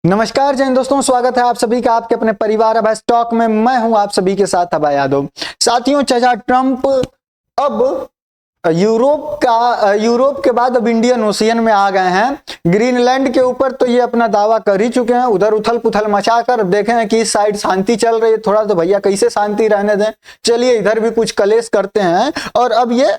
नमस्कार जय हिंद दोस्तों, स्वागत है आप सभी का आपके अपने परिवार अभय स्टॉक में। मैं हूं आप सभी के साथ अभय यादव। साथियों, चाचा ट्रंप अब यूरोप के बाद अब इंडियन ओशियन में आ गए हैं। ग्रीनलैंड के ऊपर तो ये अपना दावा कर ही चुके हैं। उधर उथल पुथल मचाकर देखे हैं कि इस साइड शांति चल रही है, थोड़ा तो भैया कैसे शांति रहने दें। चलिए इधर भी कुछ कलेश करते हैं और अब ये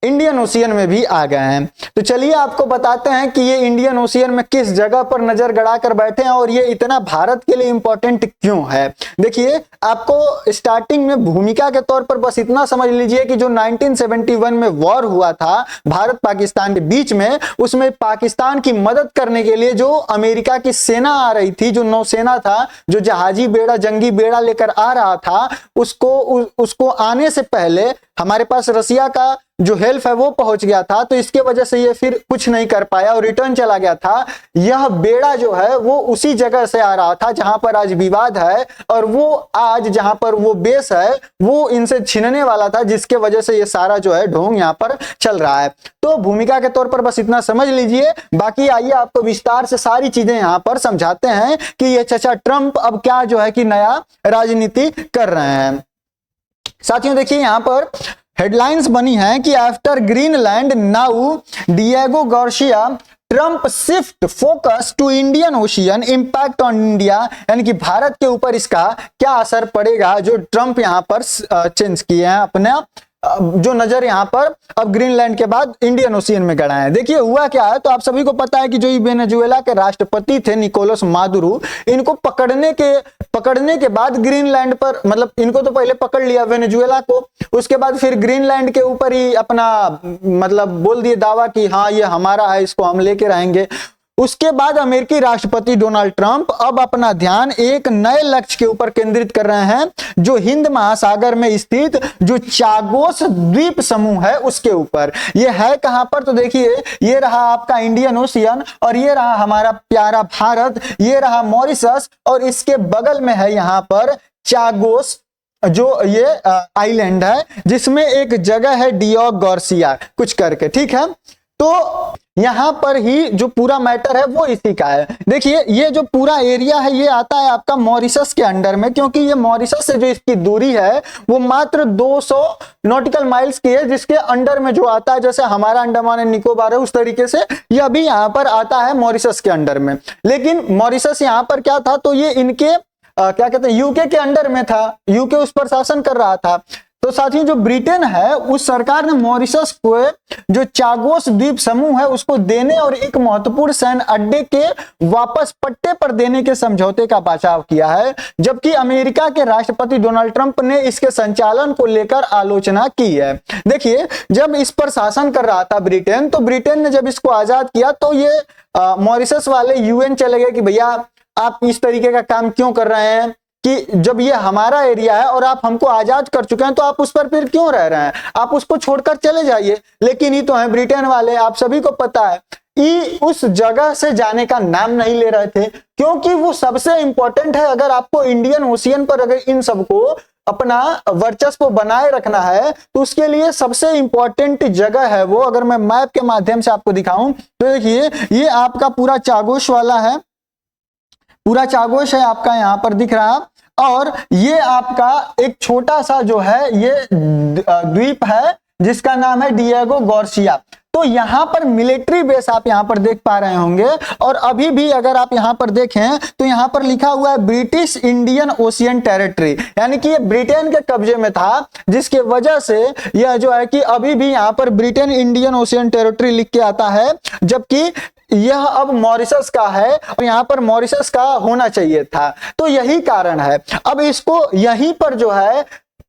इंडियन ओशियन में भी आ गए हैं। तो चलिए आपको बताते हैं कि ये इंडियन ओशियन में किस जगह पर नजर गड़ाकर बैठे हैं और ये इतना भारत के लिए इंपॉर्टेंट क्यों है। देखिए, आपको स्टार्टिंग में भूमिका के तौर पर बस इतना समझ लीजिए कि जो 1971 में वॉर हुआ था भारत पाकिस्तान के बीच में, उसमें पाकिस्तान की मदद करने के लिए जो अमेरिका की सेना आ रही थी, जो नौसेना था, जो जहाजी बेड़ा जंगी बेड़ा लेकर आ रहा था, उसको आने से पहले हमारे पास रसिया का जो हेल्प है वो पहुंच गया था। तो इसके वजह से ये फिर कुछ नहीं कर पाया और रिटर्न चला गया था। यह बेड़ा जो है वो उसी जगह से आ रहा था जहां पर आज विवाद है, और वो आज जहां पर वो बेस है वो इनसे छीनने वाला था, जिसके वजह से ये सारा जो है ढोंग यहां पर चल रहा है। तो भूमिका के तौर पर बस इतना समझ लीजिए, बाकी आइए आपको विस्तार से सारी चीजें यहां पर समझाते हैं कि ये चाचा ट्रंप अब क्या जो है कि नया राजनीति कर रहे हैं। साथियों देखिए, यहां पर हेडलाइंस बनी है कि after Greenland now Diego Garcia Trump shift focus to Indian Ocean impact on India, यानी कि भारत के ऊपर इसका क्या असर पड़ेगा जो ट्रंप यहां पर चेंज किए हैं अपने जो नजर यहां पर अब ग्रीनलैंड के बाद इंडियन ओशियन में गड़ा है। देखिए हुआ क्या है, तो आप सभी को पता है कि जो वेनेजुएला के राष्ट्रपति थे निकोलस मादुरो, इनको पकड़ने के बाद ग्रीनलैंड पर, मतलब इनको तो पहले पकड़ लिया वेनेजुएला को, उसके बाद फिर ग्रीनलैंड के ऊपर ही अपना मतलब बोल दिए दावा कि हाँ ये हमारा है, इसको हम लेके रहेंगे। उसके बाद अमेरिकी राष्ट्रपति डोनाल्ड ट्रंप अब अपना ध्यान एक नए लक्ष्य के ऊपर केंद्रित कर रहे हैं, जो हिंद महासागर में स्थित जो चागोस द्वीप समूह है उसके ऊपर। ये है कहां पर, तो देखिए ये रहा आपका इंडियन ओशियन, और ये रहा हमारा प्यारा भारत, ये रहा मॉरिशस, और इसके बगल में है यहां पर चागोस जो ये आइलैंड है, जिसमें एक जगह है डिएगो गार्सिया कुछ करके, ठीक है। तो यहां पर ही जो पूरा मैटर है वो इसी का है। देखिए ये जो पूरा एरिया है ये आता है आपका मॉरिशस के अंडर में, क्योंकि ये मॉरिशस से जो इसकी दूरी है वो मात्र 200 नॉटिकल माइल्स की है, जिसके अंडर में जो आता है, जैसे हमारा अंडमान एंड निकोबार है उस तरीके से ये अभी यहां पर आता है मॉरिशस के अंडर में। लेकिन मॉरिशस यहां पर क्या था, तो ये इनके क्या कहते हैं यूके के अंडर में था, यूके उस पर शासन कर रहा था। तो साथियों जो ब्रिटेन है उस सरकार ने मॉरिशस को जो चागोस द्वीप समूह है उसको देने और एक महत्वपूर्ण सैन्य अड्डे के वापस पट्टे पर देने के समझौते का बचाव किया है, जबकि अमेरिका के राष्ट्रपति डोनाल्ड ट्रंप ने इसके संचालन को लेकर आलोचना की है। देखिए जब इस पर शासन कर रहा था ब्रिटेन, तो ब्रिटेन ने जब इसको आजाद किया तो ये मॉरिशस वाले यूएन चले गए कि भैया आप इस तरीके का काम क्यों कर रहे हैं, कि जब ये हमारा एरिया है और आप हमको आजाद कर चुके हैं तो आप उस पर फिर क्यों रह रहे हैं, आप उसको छोड़कर चले जाइए। लेकिन ये तो है ब्रिटेन वाले, आप सभी को पता है, ये उस जगह से जाने का नाम नहीं ले रहे थे, क्योंकि वो सबसे इंपॉर्टेंट है। अगर आपको इंडियन ओशियन पर अगर इन सबको अपना वर्चस्व बनाए रखना है तो उसके लिए सबसे इंपॉर्टेंट जगह है वो। अगर मैं मैप के माध्यम से आपको दिखाऊं तो देखिए ये आपका पूरा चागोस वाला है, पूरा चागोस है आपका यहां पर दिख रहा, और ये आपका एक छोटा सा जो है ये द्वीप है जिसका नाम है डिएगो गार्सिया। तो यहां पर मिलिट्री बेस आप यहां पर देख पा रहे होंगे, और अभी भी अगर आप यहां पर देखें तो यहां पर लिखा हुआ है ब्रिटिश इंडियन ओशियन टेरिटरी, यानी कि ये ब्रिटेन के कब्जे में था, जिसके वजह से यह जो है कि अभी भी यहां पर ब्रिटेन इंडियन ओशियन टेरिटरी लिख के आता है, जबकि यह अब मॉरिशस का है और यहां पर मॉरिशस का होना चाहिए था। तो यही कारण है, अब इसको यहीं पर जो है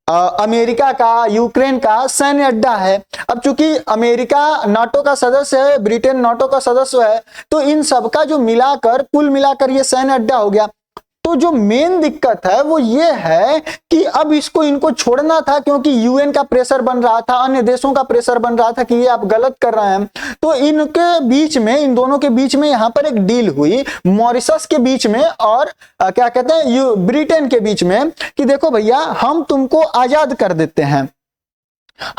अमेरिका का, यूक्रेन का सैन्य अड्डा है। अब चूंकि अमेरिका नाटो का सदस्य है, ब्रिटेन नाटो का सदस्य है, तो इन सबका जो मिलाकर कुल मिलाकर ये सैन्य अड्डा हो गया। तो जो मेन दिक्कत है वो ये है कि अब इसको इनको छोड़ना था, क्योंकि यूएन का प्रेशर बन रहा था, अन्य देशों का प्रेशर बन रहा था कि ये आप गलत कर रहे हैं। तो इनके बीच में, इन दोनों के बीच में यहां पर एक डील हुई मॉरिशस के बीच में और क्या कहते हैं ब्रिटेन के बीच में, कि देखो भैया हम तुमको आजाद कर देते हैं,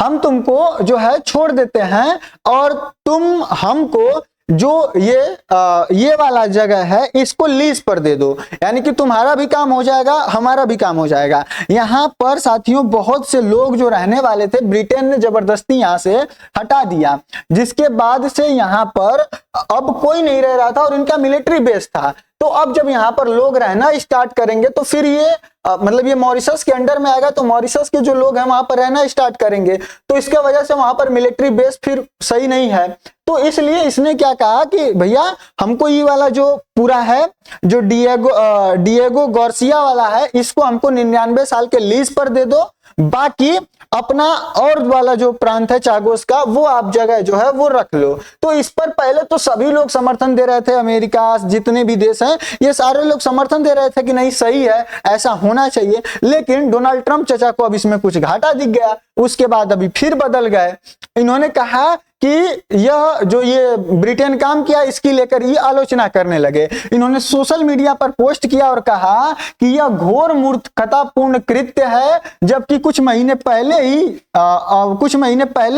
हम तुमको जो है छोड़ देते हैं, और तुम हमको जो ये वाला जगह है इसको लीज पर दे दो, यानी कि तुम्हारा भी काम हो जाएगा, हमारा भी काम हो जाएगा। यहां पर साथियों बहुत से लोग जो रहने वाले थे ब्रिटेन ने जबरदस्ती यहां से हटा दिया, जिसके बाद से यहां पर अब कोई नहीं रह रहा था और इनका मिलिट्री बेस था। तो अब जब यहां पर लोग रहना स्टार्ट करेंगे तो फिर ये मतलब ये मॉरिशस के अंडर में आएगा, तो मॉरिशस के जो लोग हैं वहां पर रहना स्टार्ट करेंगे, तो इसके वजह से वहां पर मिलिट्री बेस फिर सही नहीं है। तो इसलिए इसने क्या कहा कि भैया हमको ये वाला जो पूरा है जो डिएगो गार्सिया वाला है इसको हमको 99 साल के लीज पर दे दो, बाकी अपना और वाला जो प्रांत है चागोस का वो आप जगह जो है वो रख लो। तो इस पर पहले तो सभी लोग समर्थन दे रहे थे, अमेरिका जितने भी देश हैं ये सारे लोग समर्थन दे रहे थे कि नहीं सही है, ऐसा होना चाहिए। लेकिन डोनाल्ड ट्रंप चचा को अब इसमें कुछ घाटा दिख गया, उसके बाद अभी फिर बदल गए। इन्होंने कहा कि यह जो ये ब्रिटेन काम किया इसकी लेकर ये आलोचना करने लगे। इन्होंने सोशल मीडिया पर पोस्ट किया और कहा कि यह घोर मूर्खतापूर्ण कृत्य है, जबकि कुछ महीने पहले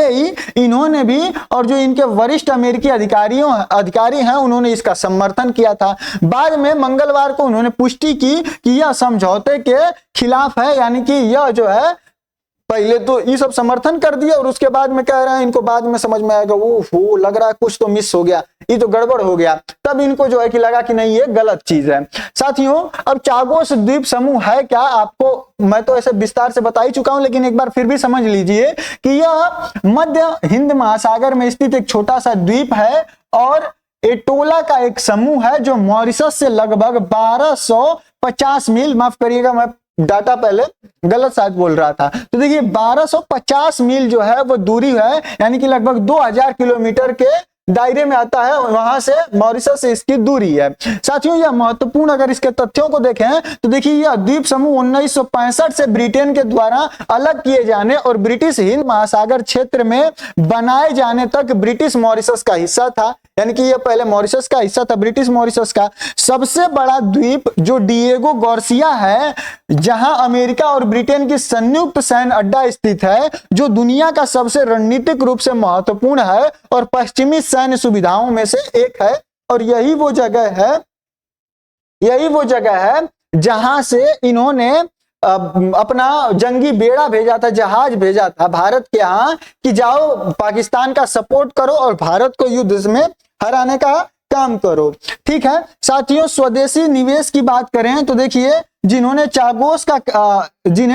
ही इन्होंने भी और जो इनके वरिष्ठ अमेरिकी अधिकारी हैं उन्होंने इसका समर्थन किया था। बाद में मंगलवार को उन्होंने पुष्टि की कि यह समझौते के खिलाफ है, यानी कि यह जो है पहले तो ये सब समर्थन कर दिया और उसके बाद में कह रहे हैं, इनको बाद में समझ में आएगा वो लग रहा है कुछ तो मिस हो गया, ये तो गड़बड़ हो गया, तब इनको जो है कि लगा कि नहीं ये गलत चीज है। साथियों अब चागोस द्वीप समूह है क्या, आपको मैं तो ऐसे विस्तार से बता ही चुका हूं, लेकिन एक बार फिर भी समझ लीजिए कि यह मध्य हिंद महासागर में स्थित एक छोटा सा द्वीप है और एटोला का एक समूह है जो मॉरिशस से लगभग 1250 मील, माफ करिएगा मैं डाटा पहले गलत शायद बोल रहा था, तो देखिए 1250 मील जो है वो दूरी है, यानी कि लगभग 2000 किलोमीटर के दायरे में आता है, वहां से मॉरिशस से इसकी दूरी है। साथियों यह महत्वपूर्ण, अगर इसके तथ्यों को देखें तो देखिए यह द्वीप समूह 1965 से ब्रिटेन के द्वारा अलग किए जाने और ब्रिटिश हिंद महासागर क्षेत्र में बनाए जाने तक ब्रिटिश मॉरिशस का हिस्सा था, यानी कि यह पहले मॉरिशस का हिस्सा था, ब्रिटिश मॉरिशस का। सबसे बड़ा द्वीप जो डिएगो गार्सिया है, जहां अमेरिका और ब्रिटेन की संयुक्त सैन्य अड्डा स्थित है, जो दुनिया का सबसे रणनीतिक रूप से महत्वपूर्ण है और पश्चिमी सैन्य सुविधाओं में से एक है। और यही वो जगह है जहां से इन्होंने अपना जंगी बेड़ा भेजा था, जहाज भेजा था भारत के यहाँ कि जाओ पाकिस्तान का सपोर्ट करो और भारत को युद्ध में हराने का काम करो। ठीक है साथियों, स्वदेशी निवेश की बात करें तो देखिए जिन्हें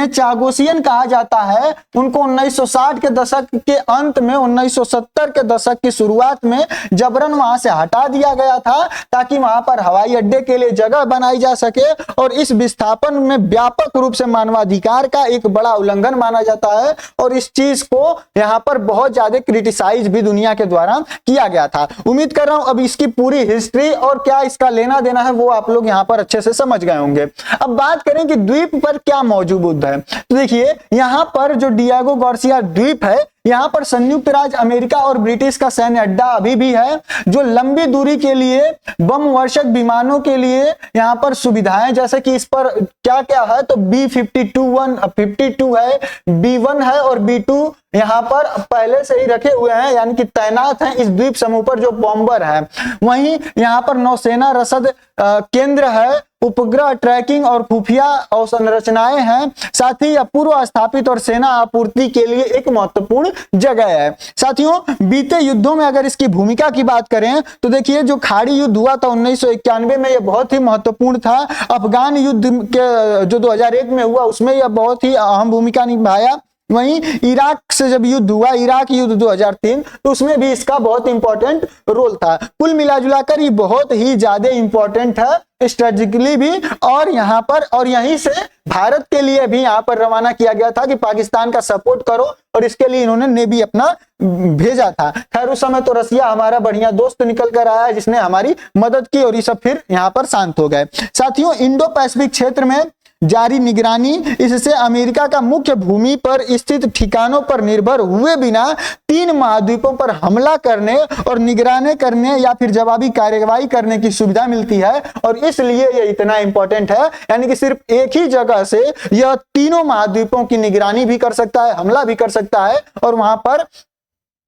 चागोसियन कहा जाता है, उनको 1960 के दशक के अंत में 1970 के दशक की शुरुआत में जबरन वहां से हटा दिया गया था ताकि वहां पर हवाई अड्डे के लिए जगह बनाई जा सके, और इस विस्थापन में व्यापक रूप से मानवाधिकार का एक बड़ा उल्लंघन माना जाता है और इस चीज को यहां पर बहुत ज्यादा क्रिटिसाइज भी दुनिया के द्वारा किया गया था। उम्मीद कर रहा हूं अब इसकी पूरी हिस्ट्री और क्या इसका लेना देना है वो आप लोग यहां पर अच्छे से समझ गए होंगे। अब बात करें कि द्वीप पर क्या मौजूद है, तो देखिए यहां पर जो डिएगो गार्सिया द्वीप है, यहां पर संयुक्त राज्य अमेरिका और ब्रिटिश का सैन्य अड्डा अभी भी है, जो लंबी दूरी के लिए बम वर्षक विमानों के लिए यहां पर सुविधाएं, जैसे कि इस पर क्या क्या है तो B-52 है, B-1 है और B-2 यहां पर पहले से ही रखे हुए हैं, यानी कि तैनात हैं इस द्वीप समूह पर जो बॉम्बर है। वहीं यहां पर नौसेना रसद केंद्र है, उपग्रह ट्रैकिंग और खुफिया अवसंरचनाएं हैं, साथ ही यह पूर्व स्थापित और सेना आपूर्ति के लिए एक महत्वपूर्ण जगह है। साथियों बीते युद्धों में अगर इसकी भूमिका की बात करें तो देखिए जो खाड़ी युद्ध हुआ था 1991 में, यह बहुत ही महत्वपूर्ण था। अफगान युद्ध के जो 2001 में हुआ उसमें यह बहुत ही अहम भूमिका निभाया। वहीं इराक से जब युद्ध हुआ, इराक युद्ध 2003, तो उसमें भी इसका बहुत इंपॉर्टेंट रोल था। कुल मिलाजुलाकर ये बहुत ही ज्यादा इंपॉर्टेंट है स्ट्रेटेजिकली भी, और यहाँ पर और यहीं से भारत के लिए भी यहाँ पर रवाना किया गया था कि पाकिस्तान का सपोर्ट करो, और इसके लिए इन्होंने नेवी अपना भेजा था। खैर उस समय तो रसिया हमारा बढ़िया दोस्त निकल कर आया जिसने हमारी मदद की और ये सब फिर यहाँ पर शांत हो गए। साथियों इंडो पैसिफिक क्षेत्र में जारी निगरानी इससे अमेरिका का मुख्य भूमि पर स्थित ठिकानों पर निर्भर हुए बिना 3 महाद्वीपों पर हमला करने और निगरानी करने या फिर जवाबी कार्यवाही करने की सुविधा मिलती है, और इसलिए यह इतना इंपॉर्टेंट है, यानी कि सिर्फ एक ही जगह से यह तीनों महाद्वीपों की निगरानी भी कर सकता है, हमला भी कर सकता है और वहां पर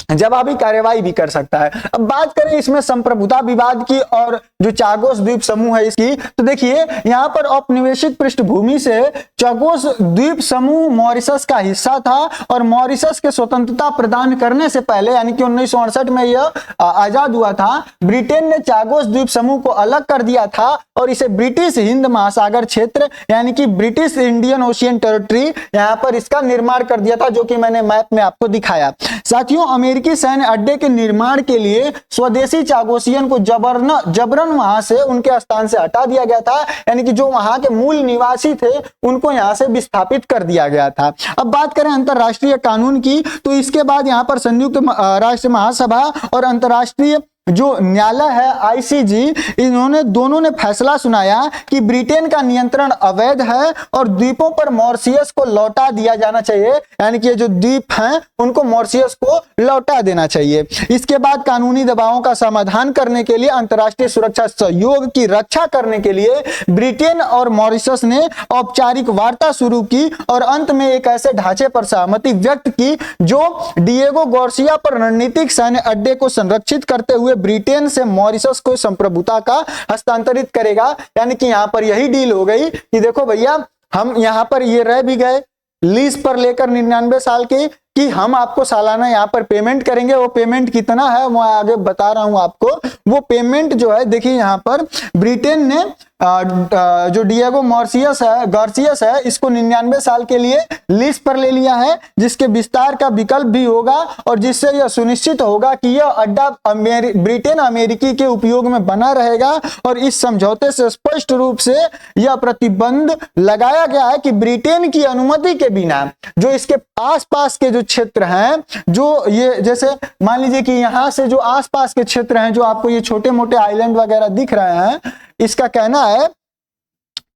जवाबी कार्यवाही भी कर सकता है। अब बात करें इसमें संप्रभुता विवाद की और जो चागोस द्वीप समूह है इसकी, तो देखिए यहां पर औपनिवेशिक पृष्ठभूमि से चागोस द्वीप समूह मॉरिशस का हिस्सा था और मॉरिशस के स्वतंत्रता प्रदान करने से पहले यानी कि 1968 में यह आजाद हुआ था, ब्रिटेन ने चागोस द्वीप समूह को अलग कर दिया था और इसे ब्रिटिश हिंद महासागर क्षेत्र यानी कि ब्रिटिश इंडियन ओशियन टेरिटरी यहां पर इसका निर्माण कर दिया था, जो कि मैंने मैप में आपको दिखाया। साथियों, अमेरिकी सैन्य अड्डे के निर्माण के लिए स्वदेशी चागोसियन को जबरन वहां से उनके स्थान से हटा दिया गया था, यानी कि जो वहां के मूल निवासी थे उनको यहां से विस्थापित कर दिया गया था। अब बात करें अंतरराष्ट्रीय कानून की, तो इसके बाद यहां पर संयुक्त राष्ट्र महासभा और अंतरराष्ट्रीय जो न्यायालय है आईसीजी, इन्होंने दोनों ने फैसला सुनाया कि ब्रिटेन का नियंत्रण अवैध है और द्वीपों पर मॉरिशस को लौटा दिया जाना चाहिए, यानी कि जो द्वीप हैं उनको मॉरिशस को लौटा देना चाहिए। इसके बाद कानूनी दबावों का समाधान करने के लिए अंतर्राष्ट्रीय सुरक्षा सहयोग की रक्षा करने के लिए ब्रिटेन और मॉरिशस ने औपचारिक वार्ता शुरू की और अंत में एक ऐसे ढांचे पर सहमति व्यक्त की जो डिएगो गार्सिया पर रणनीतिक सैन्य अड्डे को संरक्षित करते हुए ब्रिटेन से मॉरिशस को संप्रभुता का हस्तांतरित करेगा। यानी कि यहां पर यही डील हो गई कि देखो भैया, हम यहां पर ये रह भी गए लीज पर लेकर 99 साल के कि हम आपको सालाना यहाँ पर पेमेंट करेंगे। वो पेमेंट कितना है मैं आगे बता रहा हूं आपको। वो पेमेंट जो है देखिए यहाँ पर ब्रिटेन ने जो डिएगो गार्सियस है इसको 99 साल के लिए लीज पर ले लिया है, जिसके विस्तार का विकल्प भी होगा और जिससे यह सुनिश्चित होगा कि यह अड्डा ब्रिटेन अमेरिकी के उपयोग में बना रहेगा। और इस समझौते से स्पष्ट रूप से यह प्रतिबंध लगाया गया है कि ब्रिटेन की अनुमति के बिना जो इसके आसपास के जो क्षेत्र हैं, जो ये जैसे मान लीजिए कि यहां से जो आसपास के क्षेत्र हैं, जो आपको ये छोटे मोटे आइलैंड वगैरह दिख रहे हैं, इसका कहना है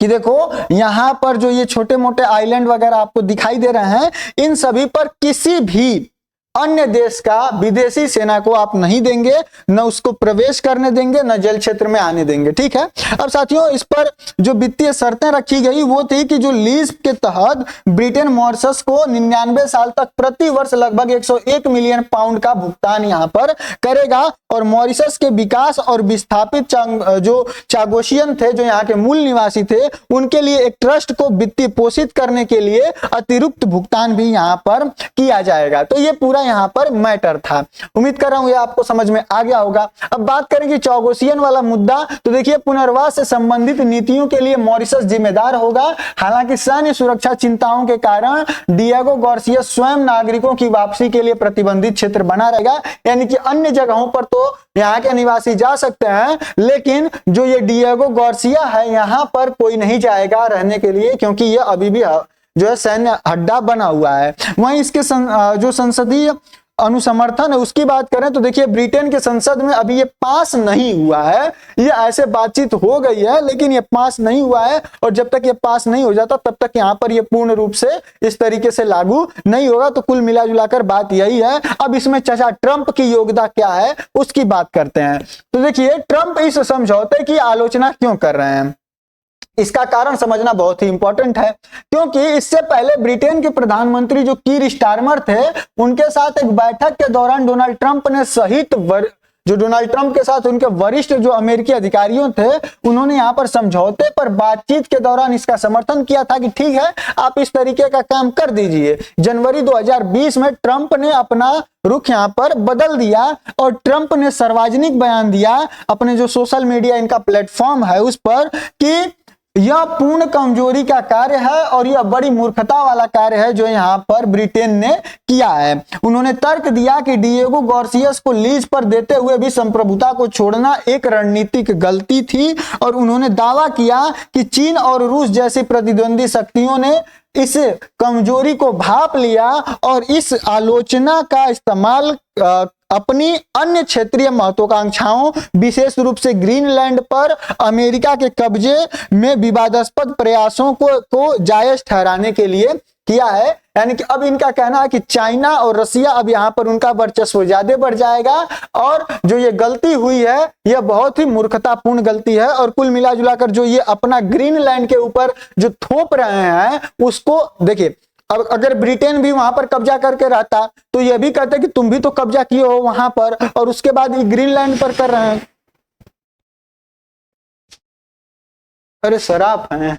कि देखो यहां पर जो ये छोटे मोटे आइलैंड वगैरह आपको दिखाई दे रहे हैं, इन सभी पर किसी भी अन्य देश का विदेशी सेना को आप नहीं देंगे, न उसको प्रवेश करने देंगे, न जल क्षेत्र में आने देंगे। ठीक है। अब साथियों, इस पर जो वित्तीय शर्तें रखी गई वो थी कि जो लीज के तहत ब्रिटेन मॉरिशस को 99 साल तक प्रति वर्ष लगभग 101 मिलियन पाउंड का भुगतान यहां पर करेगा और मॉरिशस के विकास और विस्थापित जो चागोशियन थे, जो यहाँ के मूल निवासी थे, उनके लिए एक ट्रस्ट को वित्तीय पोषित करने के लिए अतिरिक्त भुगतान भी यहाँ पर किया जाएगा। तो ये पूरा यहाँ पर मैटर था। उम्मीद कर रहा हूं ये आपको समझ में आ गया होगा। अब बात करेंगे चागोसियन वाला मुद्दा, तो देखिए पुनर्वास से संबंधित नीतियों के लिए मॉरिशस जिम्मेदार होगा। हालांकि सैन्य सुरक्षा चिंताओं के कारण डिएगो गार्सिया स्वयं नागरिकों की वापसी के लिए प्रतिबंधित क्षेत्र बना रहेगा, यानी कि अन्य जगहों पर तो यहाँ के निवासी जा सकते हैं, लेकिन जो ये डिएगो गार्सिया है यहाँ पर कोई नहीं जाएगा रहने के लिए, क्योंकि ये अभी भी जो है सैन्य अड्डा बना हुआ है। वहीं इसके जो संसदीय अनुसमर्थन है उसकी बात करें तो देखिए ब्रिटेन के संसद में अभी ये पास नहीं हुआ है। ये ऐसे बातचीत हो गई है लेकिन ये पास नहीं हुआ है, और जब तक ये पास नहीं हो जाता तब तक यहाँ पर ये पूर्ण रूप से इस तरीके से लागू नहीं होगा। तो कुल मिला जुलाकर बात यही है। अब इसमें चाचा ट्रंप की योग्यता क्या है उसकी बात करते हैं। तो देखिए ट्रंप इस समझौते की आलोचना क्यों कर रहे हैं, इसका कारण समझना बहुत ही इंपॉर्टेंट है, क्योंकि इससे पहले ब्रिटेन के प्रधानमंत्री जो कीर स्टारमर थे, उनके साथ एक बैठक के दौरान डोनाल्ड ट्रंप ने सहित जो डोनाल्ड ट्रंप के साथ उनके वरिष्ठ जो अमेरिकी अधिकारियों थे, उन्होंने यहां पर समझौते पर बातचीत के दौरान इसका समर्थन किया था कि ठीक है आप इस तरीके का काम कर दीजिए। जनवरी 2020 में ट्रंप ने अपना रुख यहां पर बदल दिया और ट्रंप ने सार्वजनिक बयान दिया अपने जो सोशल मीडिया इनका प्लेटफॉर्म है उस पर कि यह पूर्ण कमजोरी का कार्य है और यह बड़ी मूर्खता वाला कार्य है जो यहाँ पर ब्रिटेन ने किया है। उन्होंने तर्क दिया कि डिएगो गार्सियस को लीज पर देते हुए भी संप्रभुता को छोड़ना एक रणनीतिक गलती थी, और उन्होंने दावा किया कि चीन और रूस जैसी प्रतिद्वंदी शक्तियों ने इस कमजोरी को भांप लिया और इस आलोचना का इस्तेमाल अपनी अन्य क्षेत्रीय महत्वाकांक्षाओं विशेष रूप से ग्रीनलैंड पर अमेरिका के कब्जे में विवादास्पद प्रयासों को जायज ठहराने के लिए किया है। यानी कि अब इनका कहना है कि चाइना और रसिया अब यहाँ पर उनका वर्चस्व ज्यादा बढ़ जाएगा और जो ये गलती हुई है यह बहुत ही मूर्खतापूर्ण गलती है, और कुल मिला जुलाकर जो ये अपना ग्रीनलैंड के ऊपर जो थोप रहे हैं उसको देखिए अब अगर ब्रिटेन भी वहां पर कब्जा करके रहता तो ये भी कहते कि तुम भी तो कब्जा किए हो वहां पर, और उसके बाद ये ग्रीनलैंड पर कर रहे हैं। अरे शराब है।